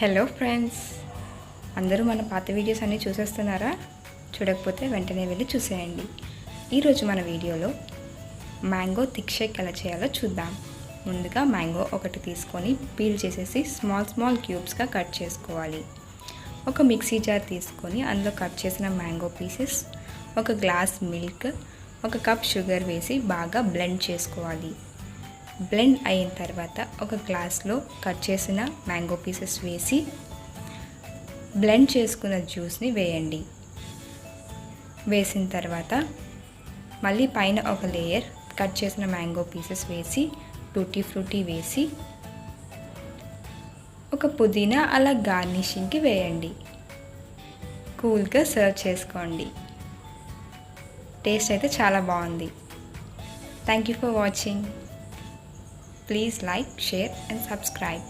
Hello friends, అందరూ మన పాత వీడియోస్ అన్నీ చూసేస్తున్నారా? చూడకపోతే వెంటనే వెళ్ళి చూసేయండి. ఈరోజు మన వీడియోలో మ్యాంగో థిక్ షేక్ ఎలా చేయాలో చూద్దాం. ముందుగా మ్యాంగో ఒకటి తీసుకొని పీల్ చేసేసి స్మాల్ క్యూబ్స్గా కట్ చేసుకోవాలి. ఒక మిక్సీ జార్ తీసుకొని అందులో కట్ చేసిన మ్యాంగో పీసెస్, ఒక గ్లాస్ మిల్క్, ఒక కప్ షుగర్ వేసి బాగా బ్లెండ్ చేసుకోవాలి. బ్లెండ్ అయిన తర్వాత ఒక గ్లాస్లో కట్ చేసిన మ్యాంగో పీసెస్ వేసి బ్లెండ్ చేసుకున్న జ్యూస్ని వేయండి. వేసిన తర్వాత మళ్ళీ పైన ఒక లేయర్ కట్ చేసిన మ్యాంగో పీసెస్ వేసి టూటీ ఫ్రూటీ వేసి ఒక పుదీనా అలా గార్నిషింగ్కి వేయండి. కూల్గా సర్వ్ చేసుకోండి. టేస్ట్ అయితే చాలా బాగుంది. Thank you for watching. Please like, share and subscribe.